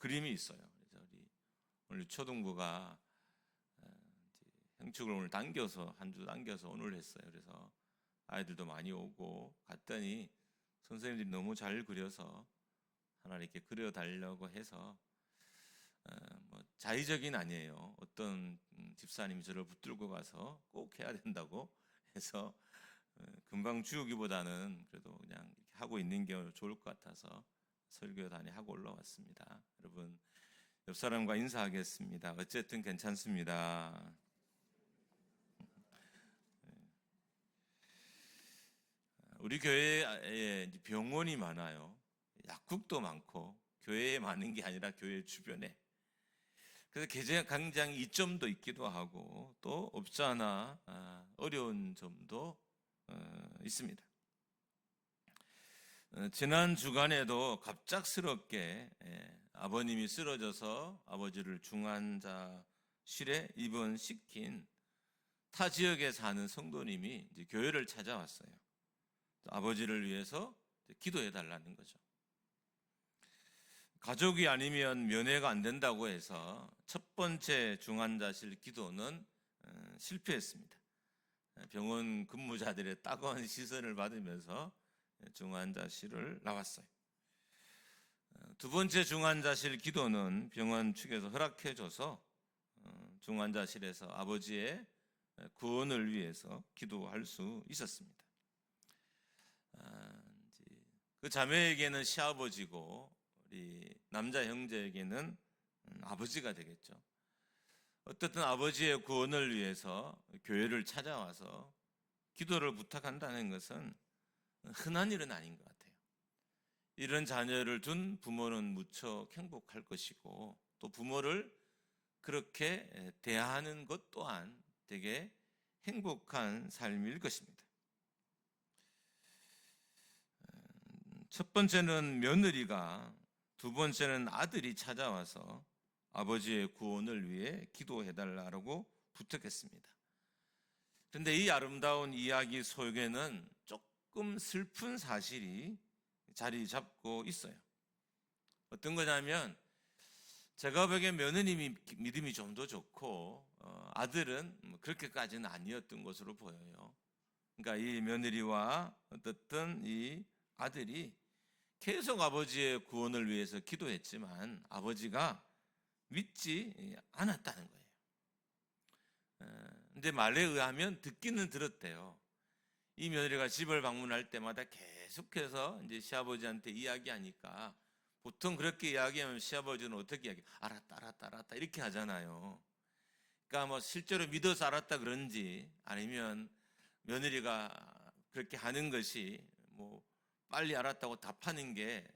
그림이 있어요. 그래서 우리 오늘 초등부가 행축을 오늘 당겨서 한 주 당겨서 오늘 했어요. 그래서 아이들도 많이 오고 갔더니 선생님들이 너무 잘 그려서 하나 이렇게 그려달라고 해서 뭐 자의적인 아니에요. 어떤 집사님이 저를 붙들고 가서 꼭 해야 된다고 해서 금방 지우기보다는 그래도 그냥 이렇게 하고 있는 게 좋을 것 같아서 설교단에 하고 올라왔습니다. 여러분 옆 사람과 인사하겠습니다. 어쨌든 괜찮습니다. 우리 교회에 병원이 많아요. 약국도 많고 교회에 많은 게 아니라 교회 주변에. 그래서 개정 강장이 이점도 있기도 하고 또 없지 않아 어려운 점도 있습니다. 지난 주간에도 갑작스럽게 아버님이 쓰러져서 아버지를 중환자실에 입원시킨 타 지역에 사는 성도님이 이제 교회를 찾아왔어요. 아버지를 위해서 기도해 달라는 거죠. 가족이 아니면 면회가 안 된다고 해서 첫 번째 중환자실 기도는 실패했습니다. 병원 근무자들의 따가운 시선을 받으면서 중환자실을 나왔어요. 두 번째 중환자실 기도는 병원 측에서 허락해줘서 중환자실에서 아버지의 구원을 위해서 기도할 수 있었습니다. 그 자매에게는 시아버지고 우리 남자 형제에게는 아버지가 되겠죠. 어떻든 아버지의 구원을 위해서 교회를 찾아와서 기도를 부탁한다는 것은 흔한 일은 아닌 것 같아요. 이런 자녀를 둔 부모는 무척 행복할 것이고 또 부모를 그렇게 대하는 것 또한 되게 행복한 삶일 것입니다. 첫 번째는 며느리가, 두 번째는 아들이 찾아와서 아버지의 구원을 위해 기도해달라고 부탁했습니다. 그런데 이 아름다운 이야기 속에는 조금 슬픈 사실이 자리 잡고 있어요. 어떤 거냐면 제가 보기엔 며느님이 믿음이 좀 더 좋고 아들은 그렇게까지는 아니었던 것으로 보여요. 그러니까 이 며느리와 어떻든 이 아들이 계속 아버지의 구원을 위해서 기도했지만 아버지가 믿지 않았다는 거예요. 근데 말에 의하면 듣기는 들었대요. 이 며느리가 집을 방문할 때마다 계속해서 이제 시아버지한테 이야기하니까 보통 그렇게 이야기하면 시아버지는 어떻게 이야기? 알았다 이렇게 하잖아요. 그러니까 뭐 실제로 믿어서 알았다 그런지 아니면 며느리가 그렇게 하는 것이 뭐 빨리 알았다고 답하는 게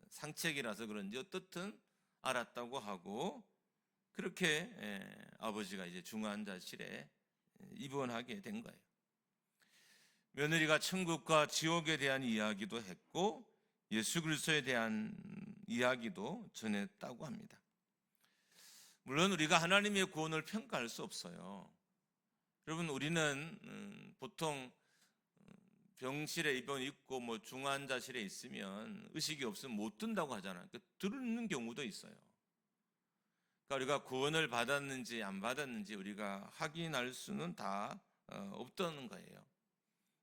상책이라서 그런지 어떻든 알았다고 하고 그렇게 아버지가 이제 중환자실에 입원하게 된 거예요. 며느리가 천국과 지옥에 대한 이야기도 했고 예수 그리스도에 대한 이야기도 전했다고 합니다. 물론 우리가 하나님의 구원을 평가할 수 없어요. 여러분 우리는 보통 병실에 입원 있고 뭐 중환자실에 있으면 의식이 없으면 못 든다고 하잖아요. 그러니까 들는 경우도 있어요. 그러니까 우리가 구원을 받았는지 안 받았는지 우리가 확인할 수는 다 없다는 거예요.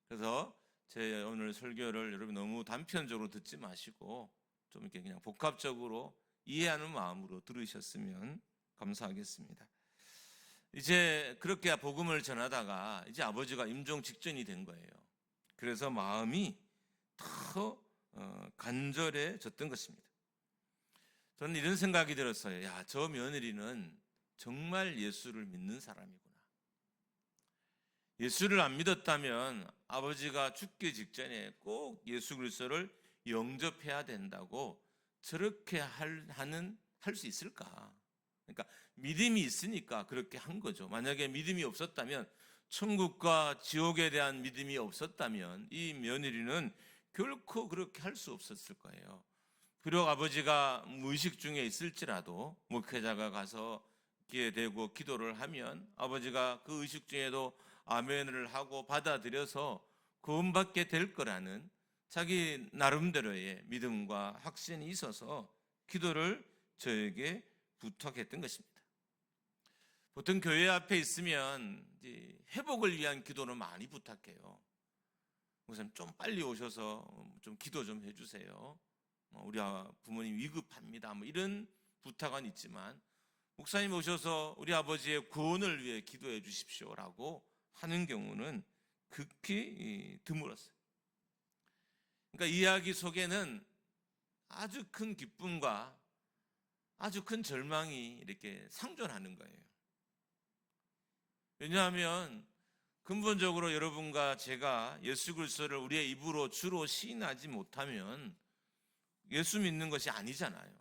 그래서 제 오늘 설교를 여러분 너무 단편적으로 듣지 마시고 좀 이렇게 그냥 복합적으로 이해하는 마음으로 들으셨으면 감사하겠습니다. 이제 그렇게 복음을 전하다가 이제 아버지가 임종 직전이 된 거예요. 그래서 마음이 더 간절해졌던 것입니다. 저는 이런 생각이 들었어요. 야, 저 며느리는 정말 예수를 믿는 사람이구나. 예수를 안 믿었다면 아버지가 죽기 직전에 꼭 예수 그리스도를 영접해야 된다고 저렇게 할 수 있을까? 그러니까 믿음이 있으니까 그렇게 한 거죠. 만약에 믿음이 없었다면, 천국과 지옥에 대한 믿음이 없었다면 이 며느리는 결코 그렇게 할 수 없었을 거예요. 비록 아버지가 무의식 중에 있을지라도 목회자가 가서 귀에 대고 기도를 하면 아버지가 그 의식 중에도 아멘을 하고 받아들여서 구원받게 될 거라는 자기 나름대로의 믿음과 확신이 있어서 기도를 저에게 부탁했던 것입니다. 보통 교회 앞에 있으면 이제 회복을 위한 기도를 많이 부탁해요. 목사님 좀 빨리 오셔서 좀 기도 좀 해주세요. 우리 부모님 위급합니다. 뭐 이런 부탁은 있지만 목사님 오셔서 우리 아버지의 구원을 위해 기도해 주십시오라고 하는 경우는 극히 드물었어요. 그러니까 이야기 속에는 아주 큰 기쁨과 아주 큰 절망이 이렇게 상존하는 거예요. 왜냐하면 근본적으로 여러분과 제가 예수 그리스도를 우리의 입으로 주로 시인하지 못하면 예수 믿는 것이 아니잖아요.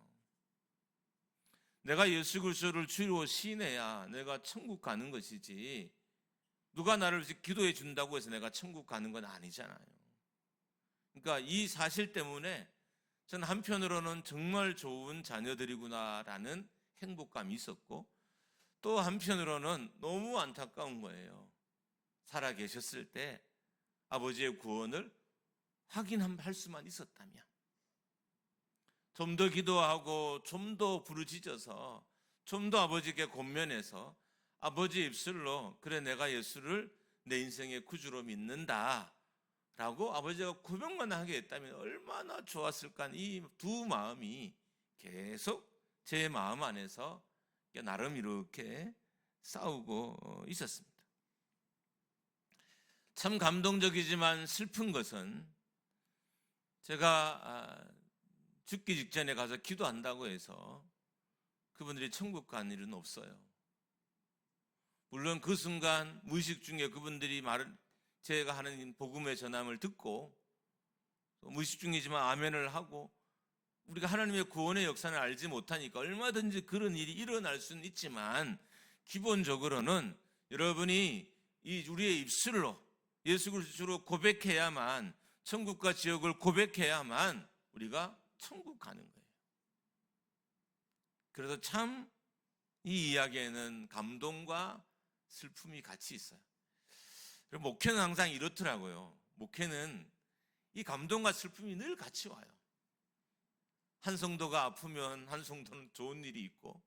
내가 예수 그리스도를 주로 시인해야 내가 천국 가는 것이지, 누가 나를 기도해 준다고 해서 내가 천국 가는 건 아니잖아요. 그러니까 이 사실 때문에 저는 한편으로는 정말 좋은 자녀들이구나라는 행복감이 있었고, 또 한편으로는 너무 안타까운 거예요. 살아 계셨을 때 아버지의 구원을 확인할 수만 있었다면, 좀 더 기도하고 좀 더 부르짖어서 좀 더 아버지께 권면해서 아버지 입술로 그래 내가 예수를 내 인생의 구주로 믿는다 라고 아버지가 고백만 하게 했다면 얼마나 좋았을까. 이 두 마음이 계속 제 마음 안에서 나름 이렇게 싸우고 있었습니다. 참 감동적이지만 슬픈 것은 제가 죽기 직전에 가서 기도한다고 해서 그분들이 천국 간 일은 없어요. 물론 그 순간 무의식 중에 그분들이 제가 하는 복음의 전함을 듣고 무의식 중이지만 아멘을 하고, 우리가 하나님의 구원의 역사를 알지 못하니까 얼마든지 그런 일이 일어날 수는 있지만 기본적으로는 여러분이 우리의 입술로 예수 그리스도로 고백해야만, 천국과 지옥을 고백해야만 우리가 천국 가는 거예요. 그래서 참 이 이야기에는 감동과 슬픔이 같이 있어요. 목회는 항상 이렇더라고요. 목회는 이 감동과 슬픔이 늘 같이 와요. 한 성도가 아프면 한 성도는 좋은 일이 있고,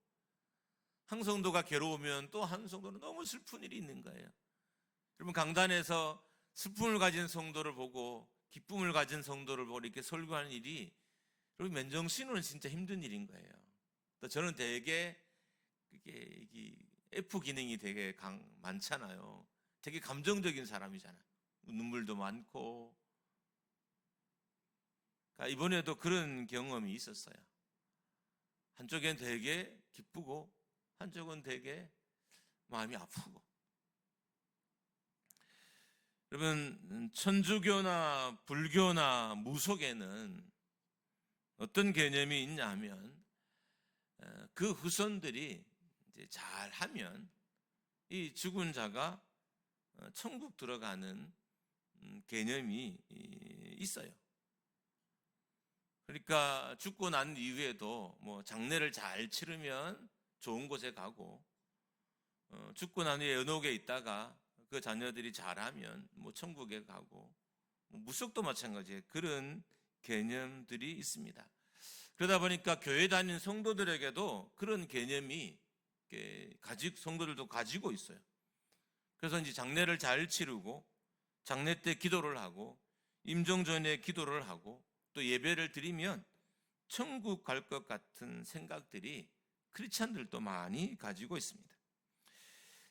한 성도가 괴로우면 또 한 성도는 너무 슬픈 일이 있는 거예요. 여러분, 강단에서 슬픔을 가진 성도를 보고 기쁨을 가진 성도를 보고 이렇게 설교하는 일이, 여러분 맨정신으로는 진짜 힘든 일인 거예요. 또 저는 되게 F 기능이 되게 많잖아요. 되게 감정적인 사람이잖아요. 눈물도 많고. 그러니까 이번에도 그런 경험이 있었어요. 한쪽엔 되게 기쁘고 한쪽은 되게 마음이 아프고. 여러분, 천주교나 불교나 무속에는 어떤 개념이 있냐면, 그 후손들이 이제 잘하면 이 죽은 자가 천국 들어가는 개념이 있어요. 그러니까 죽고 난 이후에도 뭐 장례를 잘 치르면 좋은 곳에 가고, 죽고 난 후에 연옥에 있다가 그 자녀들이 잘하면 뭐 천국에 가고, 무속도 마찬가지예요. 그런 개념들이 있습니다. 그러다 보니까 교회 다니는 성도들에게도 그런 개념이 성도들도 가지고 있어요. 그래서 이제 장례를 잘 치르고 장례 때 기도를 하고 임종 전에 기도를 하고 또 예배를 드리면 천국 갈 것 같은 생각들이 크리스찬들도 많이 가지고 있습니다.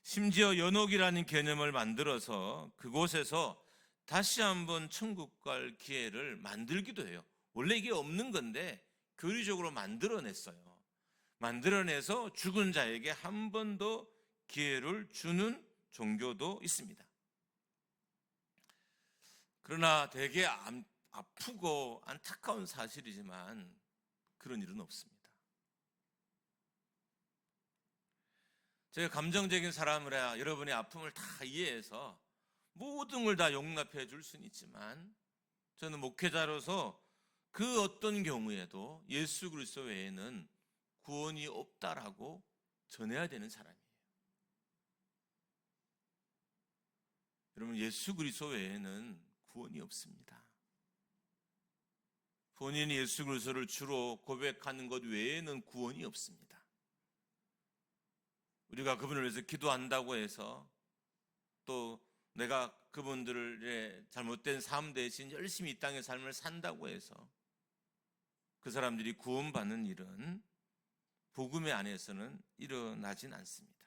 심지어 연옥이라는 개념을 만들어서 그곳에서 다시 한번 천국 갈 기회를 만들기도 해요. 원래 이게 없는 건데 교리적으로 만들어냈어요. 만들어내서 죽은 자에게 한 번 더 기회를 주는 종교도 있습니다. 그러나 되게 아프고 안타까운 사실이지만 그런 일은 없습니다. 제가 감정적인 사람이라 여러분의 아픔을 다 이해해서 모든 걸 다 용납해 줄 수는 있지만, 저는 목회자로서 그 어떤 경우에도 예수 그리스도 외에는 구원이 없다라고 전해야 되는 사람이에요. 여러분, 예수 그리스도 외에는 구원이 없습니다. 본인이 예수 그리스도를 주로 고백하는 것 외에는 구원이 없습니다. 우리가 그분을 위해서 기도한다고 해서 또 내가 그분들의 잘못된 삶 대신 열심히 이 땅의 삶을 산다고 해서 그 사람들이 구원받는 일은 복음의 안에서는 일어나진 않습니다.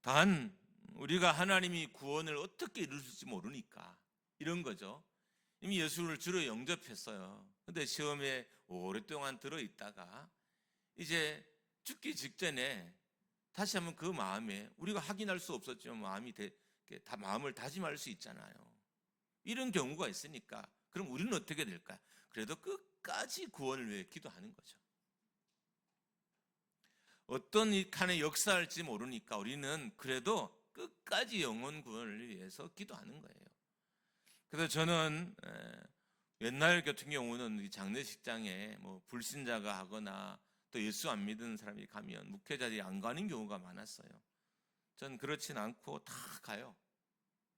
단 우리가 하나님이 구원을 어떻게 이루실지 모르니까 이런 거죠. 이미 예수를 주로 영접했어요. 근데 시험에 오랫동안 들어있다가 이제 죽기 직전에 다시 한번 그 마음에 우리가 확인할 수 없었지만 마음을 다짐할 수 있잖아요. 이런 경우가 있으니까 그럼 우리는 어떻게 될까요? 그래도 끝까지 구원을 위해 기도하는 거죠. 어떤 칸에 역사할지 모르니까 우리는 그래도 끝까지 영혼 구원을 위해서 기도하는 거예요. 그래서 저는 옛날 같은 경우는 장례식장에 뭐 불신자가 하거나 또 예수 안 믿는 사람이 가면 목회자들이 안 가는 경우가 많았어요. 전 그렇진 않고 다 가요.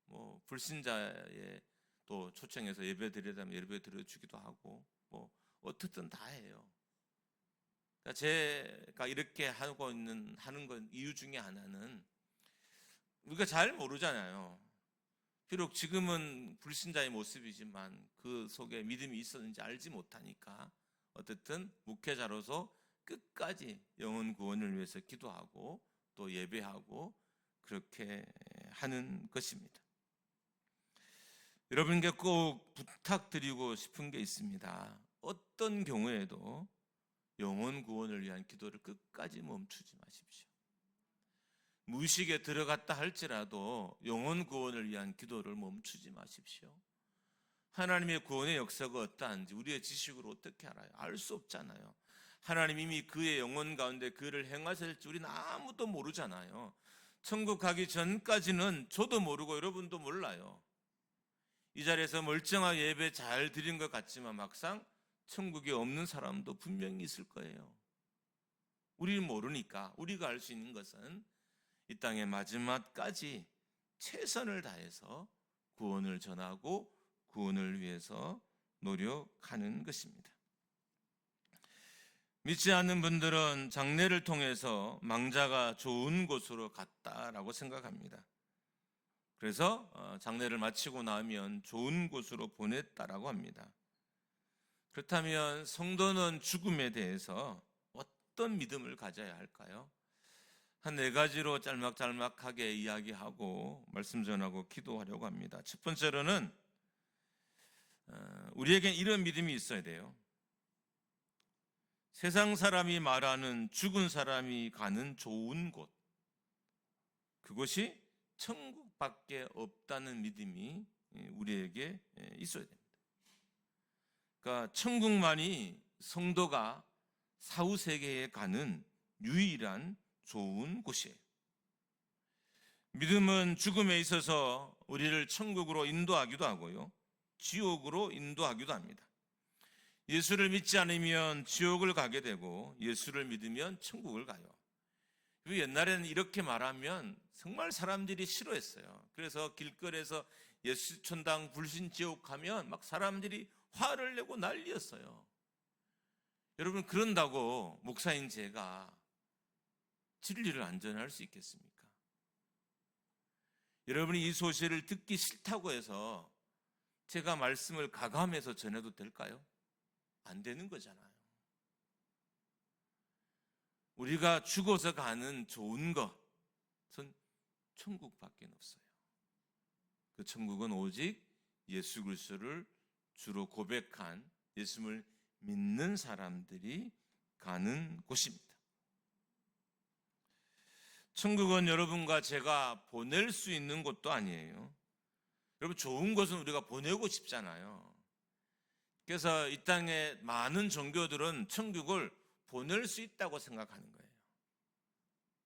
뭐 불신자에 또 초청해서 예배 드리려면 예배 드려주기도 하고 뭐 어떻든 다 해요. 그러니까 제가 이렇게 하는 건 이유 중에 하나는 우리가 잘 모르잖아요. 비록 지금은 불신자의 모습이지만 그 속에 믿음이 있었는지 알지 못하니까 어쨌든 목회자로서 끝까지 영혼 구원을 위해서 기도하고 또 예배하고 그렇게 하는 것입니다. 여러분께 꼭 부탁드리고 싶은 게 있습니다. 어떤 경우에도 영혼 구원을 위한 기도를 끝까지 멈추지 마십시오. 무의식에 들어갔다 할지라도 영혼 구원을 위한 기도를 멈추지 마십시오. 하나님의 구원의 역사가 어떠한지 우리의 지식으로 어떻게 알아요? 알 수 없잖아요. 하나님이 이미 그의 영혼 가운데 그를 행하실 줄 우리는 아무도 모르잖아요. 천국 가기 전까지는 저도 모르고 여러분도 몰라요. 이 자리에서 멀쩡하게 예배 잘 드린 것 같지만 막상 천국에 없는 사람도 분명히 있을 거예요. 우리는 모르니까 우리가 알 수 있는 것은 이 땅의 마지막까지 최선을 다해서 구원을 전하고 구원을 위해서 노력하는 것입니다. 믿지 않는 분들은 장례를 통해서 망자가 좋은 곳으로 갔다라고 생각합니다. 그래서 장례를 마치고 나면 좋은 곳으로 보냈다라고 합니다. 그렇다면 성도는 죽음에 대해서 어떤 믿음을 가져야 할까요? 한 4가지로 짤막짤막하게 이야기하고 말씀 전하고 기도하려고 합니다. 첫 번째로는 우리에겐 이런 믿음이 있어야 돼요. 세상 사람이 말하는 죽은 사람이 가는 좋은 곳, 그것이 천국밖에 없다는 믿음이 우리에게 있어야 됩니다. 그러니까 천국만이 성도가 사후세계에 가는 유일한 좋은 곳이에요. 믿음은 죽음에 있어서 우리를 천국으로 인도하기도 하고요, 지옥으로 인도하기도 합니다. 예수를 믿지 않으면 지옥을 가게 되고 예수를 믿으면 천국을 가요. 옛날에는 이렇게 말하면 정말 사람들이 싫어했어요. 그래서 길거리에서 예수 천당 불신 지옥 하면 막 사람들이 화를 내고 난리였어요. 여러분, 그런다고 목사인 제가 진리를 안전할 수 있겠습니까? 여러분이 이 소식을 듣기 싫다고 해서 제가 말씀을 가감해서 전해도 될까요? 안 되는 거잖아요. 우리가 죽어서 가는 좋은 것은 천국밖에 없어요. 그 천국은 오직 예수 그리스도를 주로 고백한 예수를 믿는 사람들이 가는 곳입니다. 천국은 여러분과 제가 보낼 수 있는 곳도 아니에요. 여러분, 좋은 것은 우리가 보내고 싶잖아요. 그래서 이 땅에 많은 종교들은 천국을 보낼 수 있다고 생각하는 거예요.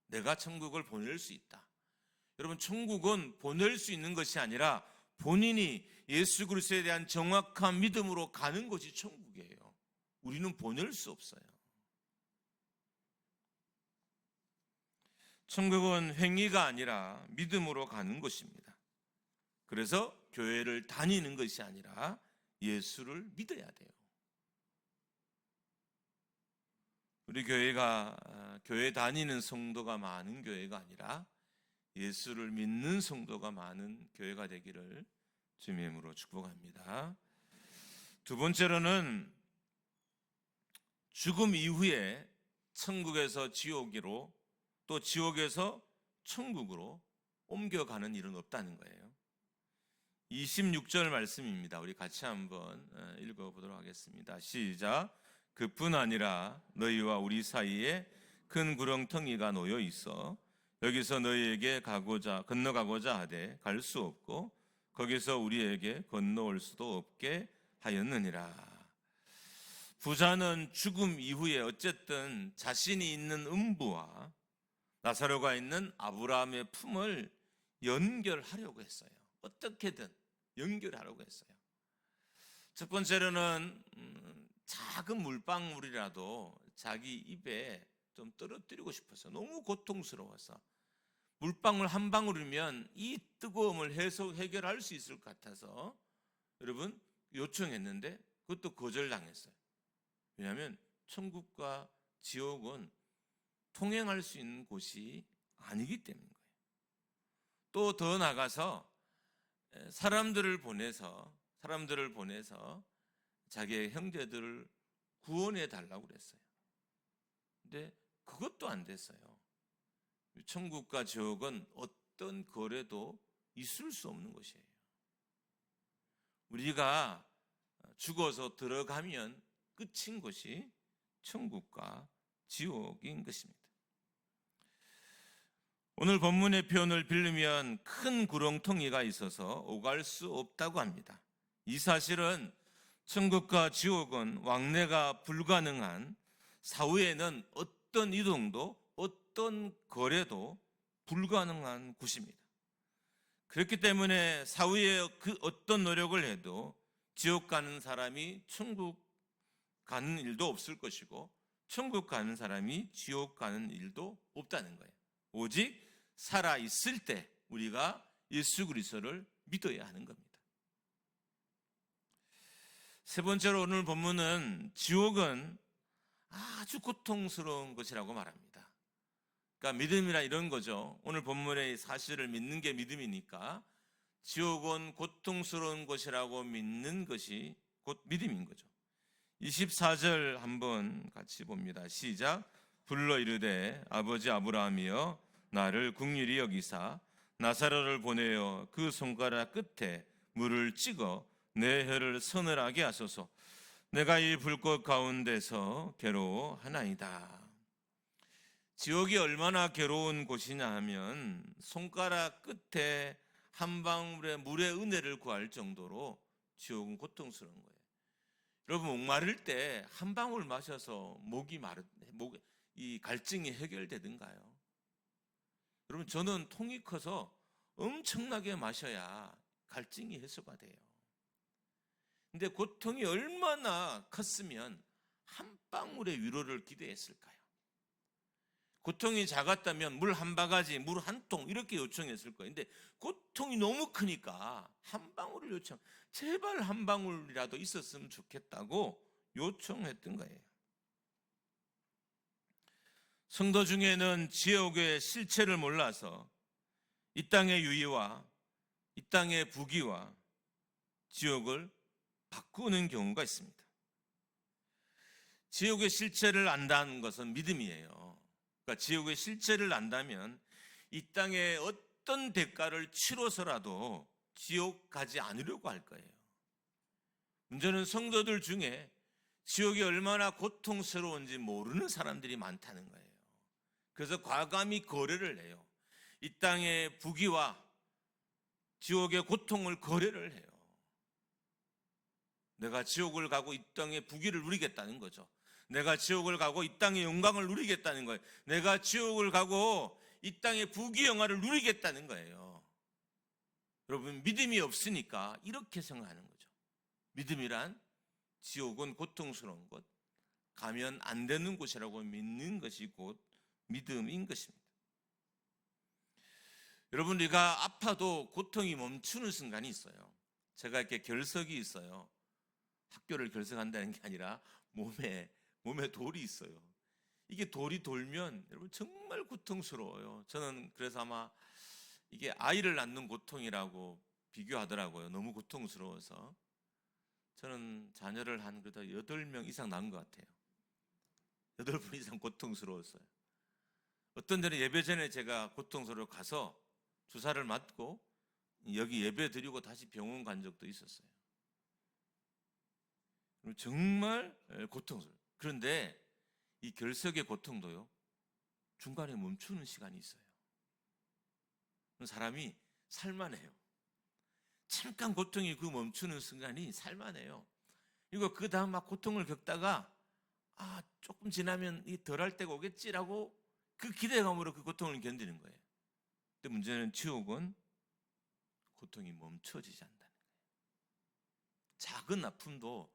내가 천국을 보낼 수 있다. 여러분, 천국은 보낼 수 있는 것이 아니라 본인이 예수 그리스도에 대한 정확한 믿음으로 가는 것이 천국이에요. 우리는 보낼 수 없어요. 천국은 행위가 아니라 믿음으로 가는 것입니다. 그래서 교회를 다니는 것이 아니라 예수를 믿어야 돼요. 우리 교회가 교회 다니는 성도가 많은 교회가 아니라 예수를 믿는 성도가 많은 교회가 되기를 주님의 이름으로 축복합니다. 두 번째로는 죽음 이후에 천국에서 지옥으로 또 지옥에서 천국으로 옮겨가는 일은 없다는 거예요. 26절 말씀입니다. 우리 같이 한번 읽어보도록 하겠습니다. 시작. 그뿐 아니라 너희와 우리 사이에 큰 구렁텅이가 놓여 있어 여기서 너희에게 건너가고자 하되 갈 수 없고 거기서 우리에게 건너올 수도 없게 하였느니라. 부자는 죽음 이후에 어쨌든 자신이 있는 음부와 나사로가 있는 아브라함의 품을 연결하려고 했어요. 어떻게든 연결하려고 했어요. 첫 번째로는 작은 물방울이라도 자기 입에 좀 떨어뜨리고 싶어서 너무 고통스러워서 물방울 한 방울이면 이 뜨거움을 해결할 수 있을 것 같아서 여러분 요청했는데 그것도 거절당했어요. 왜냐하면 천국과 지옥은 통행할 수 있는 곳이 아니기 때문인 거예요. 또 더 나가서 사람들을 보내서 자기의 형제들을 구원해 달라고 그랬어요. 근데 그것도 안 됐어요. 천국과 지옥은 어떤 거래도 있을 수 없는 것이에요. 우리가 죽어서 들어가면 끝인 것이 천국과 지옥인 것입니다. 오늘 본문의 표현을 빌리면 큰 구렁텅이가 있어서 오갈 수 없다고 합니다. 이 사실은 천국과 지옥은 왕래가 불가능한, 사후에는 어떤 이동도 어떤 거래도 불가능한 곳입니다. 그렇기 때문에 사후에 그 어떤 노력을 해도 지옥 가는 사람이 천국 가는 일도 없을 것이고 천국 가는 사람이 지옥 가는 일도 없다는 거예요. 오직 살아있을 때 우리가 예수 그리스도를 믿어야 하는 겁니다. 세 번째로 오늘 본문은 지옥은 아주 고통스러운 것이라고 말합니다. 그러니까 믿음이라 이런 거죠. 오늘 본문의 사실을 믿는 게 믿음이니까 지옥은 고통스러운 것이라고 믿는 것이 곧 믿음인 거죠. 24절 한번 같이 봅니다. 시작. 불러 이르되 아버지 아브라함이여 나를 긍휼히 여기사 나사로를 보내어 그 손가락 끝에 물을 찍어 내 혀를 서늘하게 하소서. 내가 이 불꽃 가운데서 괴로워하나이다. 지옥이 얼마나 괴로운 곳이냐 하면 손가락 끝에 한 방울의 물의 은혜를 구할 정도로 지옥은 고통스러운 거예요. 여러분 목마를 때 한 방울 마셔서 이 갈증이 해결되든가요? 여러분 저는 통이 커서 엄청나게 마셔야 갈증이 해소가 돼요. 근데 고통이 얼마나 컸으면 한 방울의 위로를 기대했을까요? 고통이 작았다면 물 한 바가지, 물 한 통 이렇게 요청했을 거예요. 근데 고통이 너무 크니까 한 방울을 요청, 제발 한 방울이라도 있었으면 좋겠다고 요청했던 거예요. 성도 중에는 지옥의 실체를 몰라서 이 땅의 유의와 이 땅의 부귀와 지옥을 바꾸는 경우가 있습니다. 지옥의 실체를 안다는 것은 믿음이에요. 그러니까 지옥의 실체를 안다면 이 땅에 어떤 대가를 치러서라도 지옥 가지 않으려고 할 거예요. 문제는 성도들 중에 지옥이 얼마나 고통스러운지 모르는 사람들이 많다는 거예요. 그래서 과감히 거래를 해요. 이 땅의 부귀와 지옥의 고통을 거래를 해요. 내가 지옥을 가고 이 땅의 부귀를 누리겠다는 거죠. 내가 지옥을 가고 이 땅의 영광을 누리겠다는 거예요. 내가 지옥을 가고 이 땅의 부귀 영화를 누리겠다는 거예요. 여러분 믿음이 없으니까 이렇게 생각하는 거죠. 믿음이란 지옥은 고통스러운 곳, 가면 안 되는 곳이라고 믿는 것이 곧 믿음인 것입니다. 여러분 우리가 아파도 고통이 멈추는 순간이 있어요. 제가 이렇게 결석이 있어요. 학교를 결석한다는 게 아니라 몸에 돌이 있어요. 이게 돌이 돌면 여러분 정말 고통스러워요. 저는 그래서 아마 이게 아이를 낳는 고통이라고 비교하더라고요. 너무 고통스러워서. 저는 자녀를 한 그래도 8명 이상 낳은 것 같아요. 8분 이상 고통스러웠어요. 어떤 데는 예배 전에 제가 고통스러워 가서 주사를 맞고 여기 예배 드리고 다시 병원 간 적도 있었어요. 정말 고통스러워요. 그런데 이 결석의 고통도요, 중간에 멈추는 시간이 있어요. 사람이 살만해요. 잠깐 고통이 그 멈추는 순간이 살만해요. 그리고 그 다음 막 고통을 겪다가 조금 지나면 이 덜할 때가 오겠지라고 그 기대감으로 그 고통을 견디는 거예요. 근데 문제는 지옥은 고통이 멈춰지지 않는다는 거예요. 작은 아픔도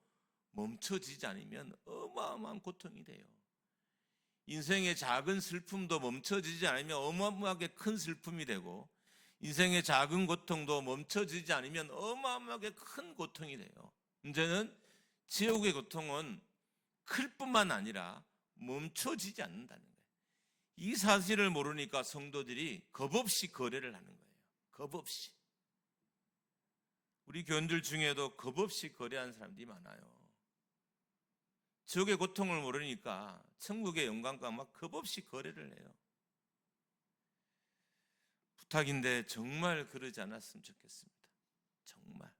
멈춰지지 않으면 어마어마한 고통이 돼요. 인생의 작은 슬픔도 멈춰지지 않으면 어마어마하게 큰 슬픔이 되고, 인생의 작은 고통도 멈춰지지 않으면 어마어마하게 큰 고통이 돼요. 문제는 지옥의 고통은 클 뿐만 아니라 멈춰지지 않는다는 거예요. 이 사실을 모르니까 성도들이 겁없이 거래를 하는 거예요. 겁없이. 우리 교인들 중에도 겁없이 거래하는 사람들이 많아요. 지옥의 고통을 모르니까 천국의 영광과 막 겁없이 거래를 해요. 부탁인데 정말 그러지 않았으면 좋겠습니다. 정말.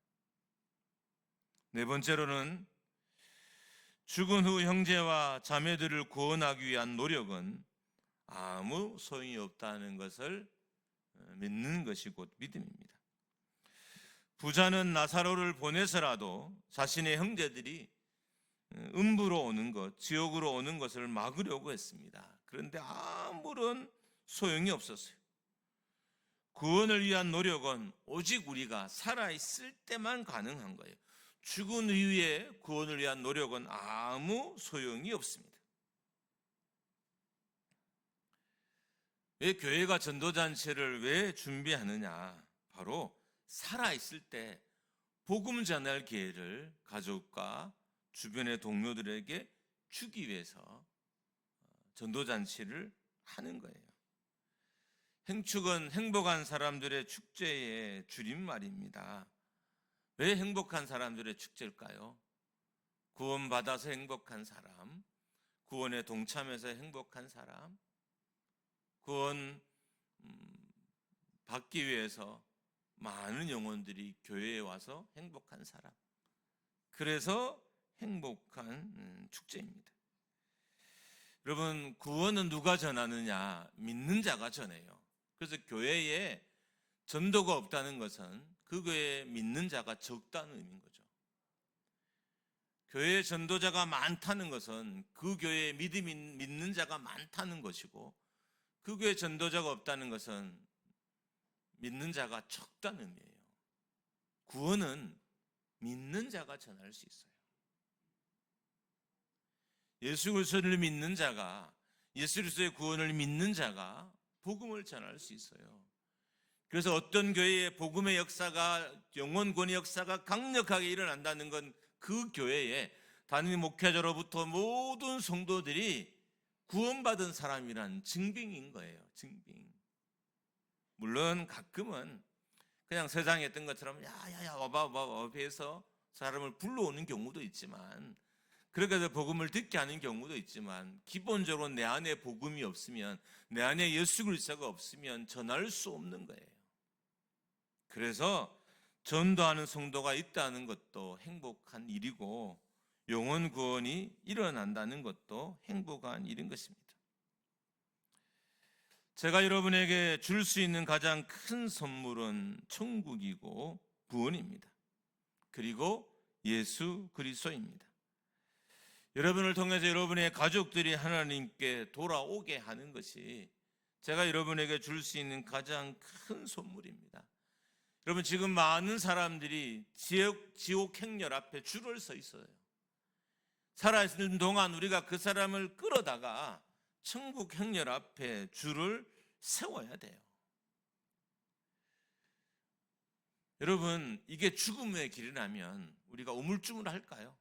네 번째로는 죽은 후 형제와 자매들을 구원하기 위한 노력은 아무 소용이 없다는 것을 믿는 것이 곧 믿음입니다. 부자는 나사로를 보내서라도 자신의 형제들이 음부로 오는 것, 지옥으로 오는 것을 막으려고 했습니다. 그런데 아무런 소용이 없었어요. 구원을 위한 노력은 오직 우리가 살아있을 때만 가능한 거예요. 죽은 이후에 구원을 위한 노력은 아무 소용이 없습니다. 왜 교회가 전도잔치를 왜 준비하느냐? 바로 살아있을 때 복음 전할 기회를 가족과 주변의 동료들에게 주기 위해서 전도잔치를 하는 거예요. 행축은 행복한 사람들의 축제의 줄임말입니다. 왜 행복한 사람들의 축제일까요? 구원받아서 행복한 사람, 구원에 동참해서 행복한 사람, 구원 받기 위해서 많은 영혼들이 교회에 와서 행복한 사람. 그래서 행복한 축제입니다. 여러분, 구원은 누가 전하느냐? 믿는 자가 전해요. 그래서 교회에 전도가 없다는 것은 그 교회에 믿는 자가 적다는 의미인 거죠. 교회에 전도자가 많다는 것은 그 교회에 믿는 자가 많다는 것이고, 그 교회에 전도자가 없다는 것은 믿는 자가 적다는 의미예요. 구원은 믿는 자가 전할 수 있어요. 예수 그리스도를 믿는 자가, 예수 그리스도의 구원을 믿는 자가 복음을 전할 수 있어요. 그래서 어떤 교회에 복음의 역사가, 영혼 구원의 역사가 강력하게 일어난다는 건 그 교회에 담임 목회자로부터 모든 성도들이 구원받은 사람이란 증빙인 거예요. 증빙. 물론 가끔은 그냥 세상에 했던 것처럼 야야야 와봐 해서 사람을 불러오는 경우도 있지만, 그렇게 해서 복음을 듣게 하는 경우도 있지만, 기본적으로 내 안에 복음이 없으면, 내 안에 예수 그리스도가 없으면 전할 수 없는 거예요. 그래서 전도하는 성도가 있다는 것도 행복한 일이고, 영혼 구원이 일어난다는 것도 행복한 일인 것입니다. 제가 여러분에게 줄 수 있는 가장 큰 선물은 천국이고 구원입니다. 그리고 예수 그리스도입니다. 여러분을 통해서 여러분의 가족들이 하나님께 돌아오게 하는 것이 제가 여러분에게 줄 수 있는 가장 큰 선물입니다. 여러분, 지금 많은 사람들이 지옥 행렬 앞에 줄을 서 있어요. 살아있는 동안 우리가 그 사람을 끌어다가 천국 행렬 앞에 줄을 세워야 돼요. 여러분, 이게 죽음의 길이라면 우리가 우물쭈물할까요?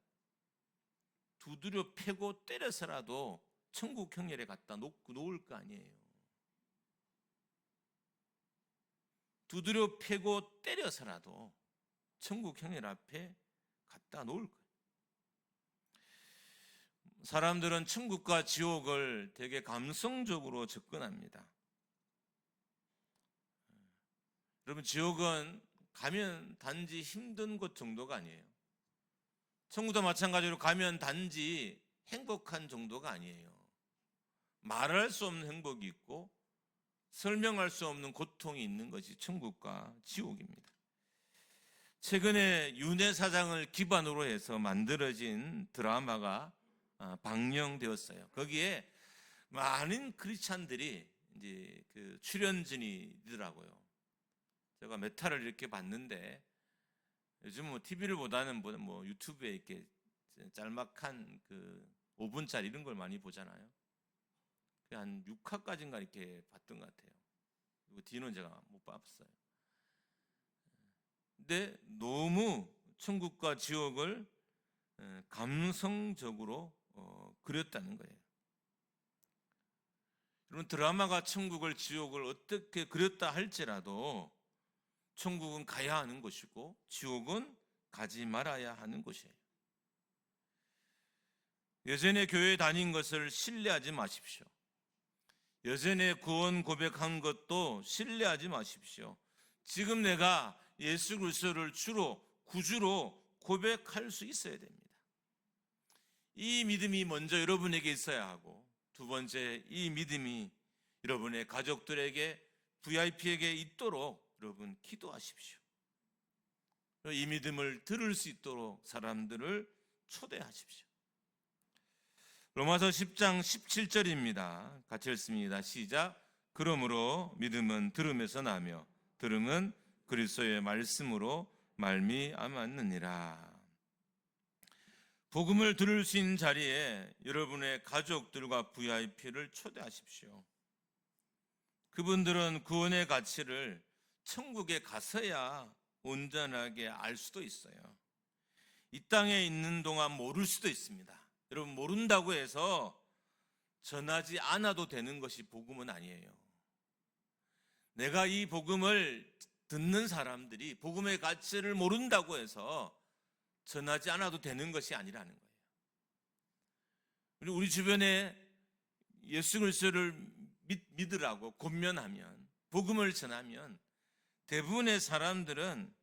두드려 패고 때려서라도 천국 형렬에 갖다 놓고 놓을 거 아니에요. 두드려 패고 때려서라도 천국 형렬 앞에 갖다 놓을 거예요. 사람들은 천국과 지옥을 되게 감성적으로 접근합니다. 여러분, 지옥은 가면 단지 힘든 곳 정도가 아니에요. 천국도 마찬가지로 가면 단지 행복한 정도가 아니에요. 말할 수 없는 행복이 있고 설명할 수 없는 고통이 있는 것이 천국과 지옥입니다. 최근에 윤회 사장을 기반으로 해서 만들어진 드라마가 방영되었어요. 거기에 많은 크리스찬들이 이제 그 출연진이더라고요. 제가 몇 화를 이렇게 봤는데, 요즘 뭐 TV를 보다는 뭐 유튜브에 이렇게 짤막한 그 5분짜리 이런 걸 많이 보잖아요. 한 6화까지인가 이렇게 봤던 것 같아요. 그리고 뒤는 제가 못 봤어요. 근데 너무 천국과 지옥을 감성적으로 그렸다는 거예요. 여러분, 드라마가 천국을 지옥을 어떻게 그렸다 할지라도 천국은 가야 하는 곳이고 지옥은 가지 말아야 하는 곳이에요. 예전에 교회 다닌 것을 신뢰하지 마십시오. 예전에 구원 고백한 것도 신뢰하지 마십시오. 지금 내가 예수 그리스도를 주로 구주로 고백할 수 있어야 됩니다. 이 믿음이 먼저 여러분에게 있어야 하고, 두 번째, 이 믿음이 여러분의 가족들에게, VIP에게 있도록 여러분 기도하십시오. 이 믿음을 들을 수 있도록 사람들을 초대하십시오. 로마서 10장 17절입니다. 같이 읽습니다. 시작. 그러므로 믿음은 들음에서 나며 들음은 그리스도의 말씀으로 말미암았느니라. 복음을 들을 수 있는 자리에 여러분의 가족들과 VIP를 초대하십시오. 그분들은 구원의 가치를 천국에 가서야 온전하게 알 수도 있어요. 이 땅에 있는 동안 모를 수도 있습니다. 여러분, 모른다고 해서 전하지 않아도 되는 것이 복음은 아니에요. 내가 이 복음을 듣는 사람들이 복음의 가치를 모른다고 해서 전하지 않아도 되는 것이 아니라는 거예요. 그리고 우리 주변에 예수 그리스도를 믿으라고 권면하면, 복음을 전하면 대부분의 사람들은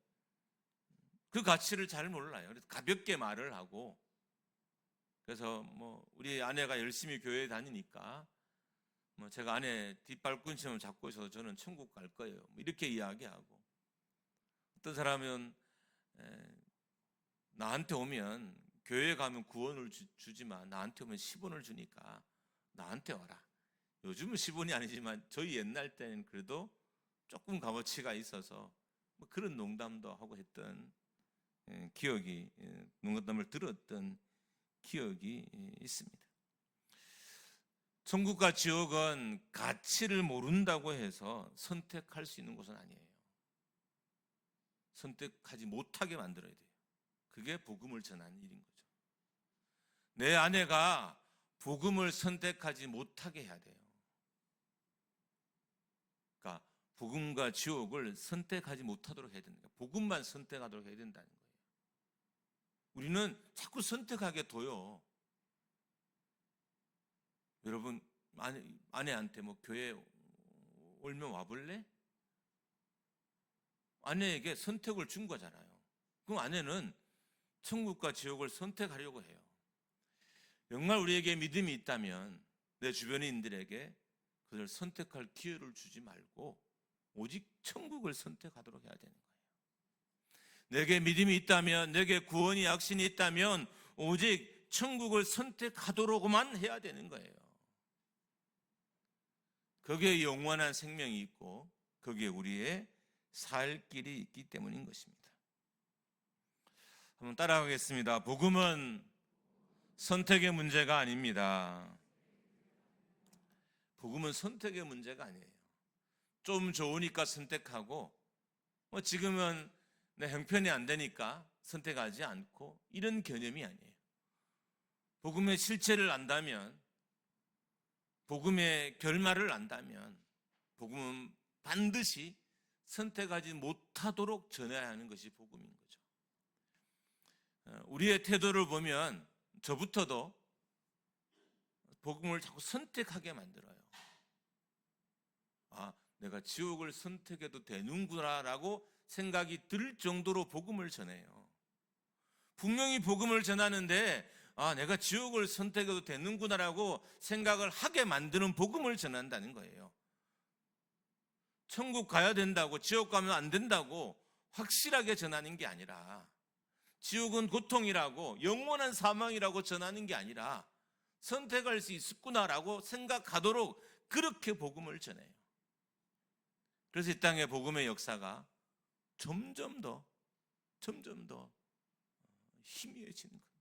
그 가치를 잘 몰라요. 그래서 가볍게 말을 하고, 그래서 뭐 우리 아내가 열심히 교회에 다니니까 뭐 제가 아내 뒷발꿈치만 잡고 있어서 저는 천국 갈 거예요, 뭐 이렇게 이야기하고, 어떤 사람은 나한테 오면, 교회에 가면 구원을 주지만 나한테 오면 10원을 주니까 나한테 와라. 요즘은 10원이 아니지만 저희 옛날 때는 그래도 조금 값어치가 있어서 뭐 그런 농담도 하고 했던 기억이, 농담을 들었던 기억이 있습니다. 천국과 지옥은 가치를 모른다고 해서 선택할 수 있는 곳은 아니에요. 선택하지 못하게 만들어야 돼요. 그게 복음을 전하는 일인 거죠. 내 아내가 복음을 선택하지 못하게 해야 돼요. 그러니까 복음과 지옥을 선택하지 못하도록 해야 된다. 복음만 선택하도록 해야 된다는 거예요. 우리는 자꾸 선택하게 둬요. 여러분, 아내한테 뭐 교회 올면 와볼래? 아내에게 선택을 준 거잖아요. 그럼 아내는 천국과 지옥을 선택하려고 해요. 정말 우리에게 믿음이 있다면 내 주변인들에게 그들 선택할 기회를 주지 말고 오직 천국을 선택하도록 해야 되는 거예요. 내게 믿음이 있다면, 내게 구원이 확신이 있다면 오직 천국을 선택하도록만 해야 되는 거예요. 거기에 영원한 생명이 있고 거기에 우리의 살 길이 있기 때문인 것입니다. 한번 따라가겠습니다. 복음은 선택의 문제가 아닙니다. 복음은 선택의 문제가 아니에요. 좀 좋으니까 선택하고, 지금은 내 형편이 안 되니까 선택하지 않고, 이런 개념이 아니에요. 복음의 실체를 안다면, 복음의 결말을 안다면 복음은 반드시 선택하지 못하도록 전해야 하는 것이 복음인 거죠. 우리의 태도를 보면 저부터도 복음을 자꾸 선택하게 만들어요. 아, 내가 지옥을 선택해도 되는구나라고 생각이 들 정도로 복음을 전해요. 분명히 복음을 전하는데 내가 지옥을 선택해도 되는구나라고 생각을 하게 만드는 복음을 전한다는 거예요. 천국 가야 된다고, 지옥 가면 안 된다고 확실하게 전하는 게 아니라, 지옥은 고통이라고, 영원한 사망이라고 전하는 게 아니라 선택할 수 있었구나라고 생각하도록 그렇게 복음을 전해요. 그래서 이 땅의 복음의 역사가 점점 더 희미해지는 겁니다.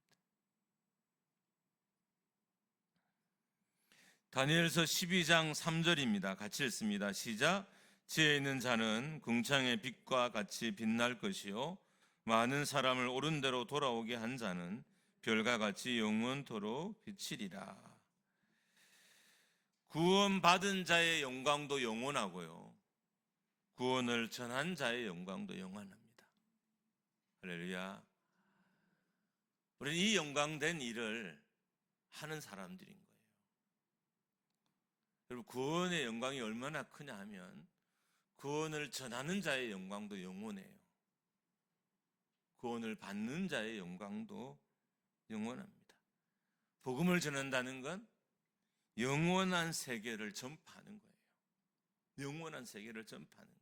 다니엘서 12장 3절입니다. 같이 읽습니다. 시작. 지혜 있는 자는 궁창의 빛과 같이 빛날 것이요, 많은 사람을 옳은 대로 돌아오게 한 자는 별과 같이 영원토록 비치리라. 구원받은 자의 영광도 영원하고요, 구원을 전한 자의 영광도 영원합니다. 할렐루야. 우리는 이 영광된 일을 하는 사람들인 거예요. 여러분, 구원의 영광이 얼마나 크냐 하면 구원을 전하는 자의 영광도 영원해요. 구원을 받는 자의 영광도 영원합니다. 복음을 전한다는 건 영원한 세계를 전파하는 거예요. 영원한 세계를 전파하는 것.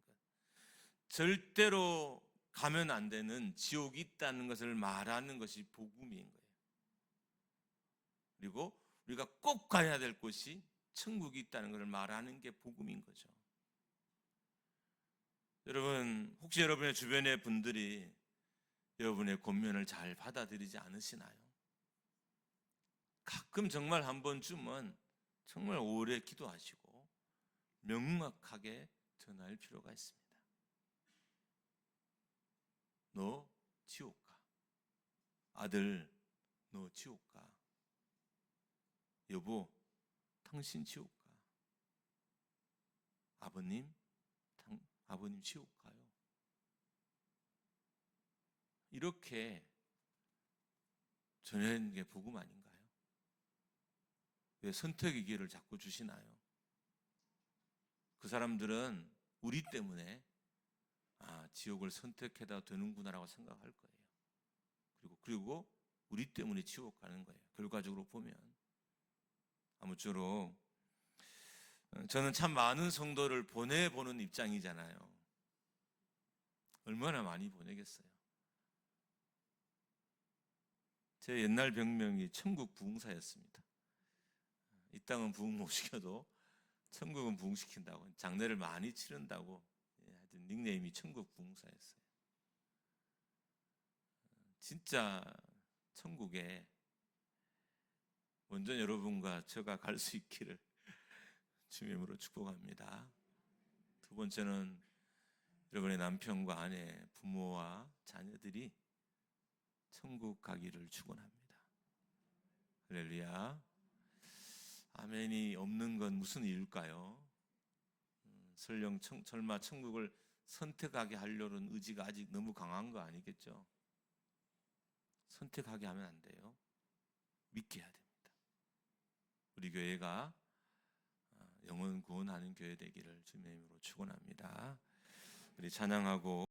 절대로 가면 안 되는 지옥이 있다는 것을 말하는 것이 복음인 거예요. 그리고 우리가 꼭 가야 될 곳이 천국이 있다는 것을 말하는 게 복음인 거죠. 여러분, 혹시 여러분의 주변의 분들이 여러분의 권면을 잘 받아들이지 않으시나요? 가끔 정말 한 번쯤은 정말 오래 기도하시고 명확하게 전할 필요가 있습니다. 너 지옥 가. 아들, 너 지옥 가. 여보, 당신 지옥 가. 아버님 지옥 가요. 이렇게 전하는 게 복음 아닌가요? 왜 선택의 기회를 자꾸 주시나요? 그 사람들은 우리 때문에 지옥을 선택해다 되는구나라고 생각할 거예요. 그리고 우리 때문에 지옥 가는 거예요. 결과적으로 보면. 아무쪼록 저는 참 많은 성도를 보내보는 입장이잖아요. 얼마나 많이 보내겠어요. 제 옛날 병명이 천국 부흥사였습니다. 이 땅은 부흥 못 시켜도 천국은 부흥시킨다고, 장례를 많이 치른다고 하여튼 닉네임이 천국 부흥사였어요. 진짜 천국에 먼저 여러분과 제가 갈 수 있기를 주님의 이름으로 축복합니다. 두 번째는 여러분의 남편과 아내, 부모와 자녀들이 천국 가기를 축원합니다. 할렐루야. 아멘이 없는 건 무슨 이유일까요? 설마 천국을 선택하게 하려는 의지가 아직 너무 강한 거 아니겠죠? 선택하게 하면 안 돼요. 믿게 해야 됩니다. 우리 교회가 영혼 구원하는 교회 되기를 주님의 이름으로 축원합니다. 우리 찬양하고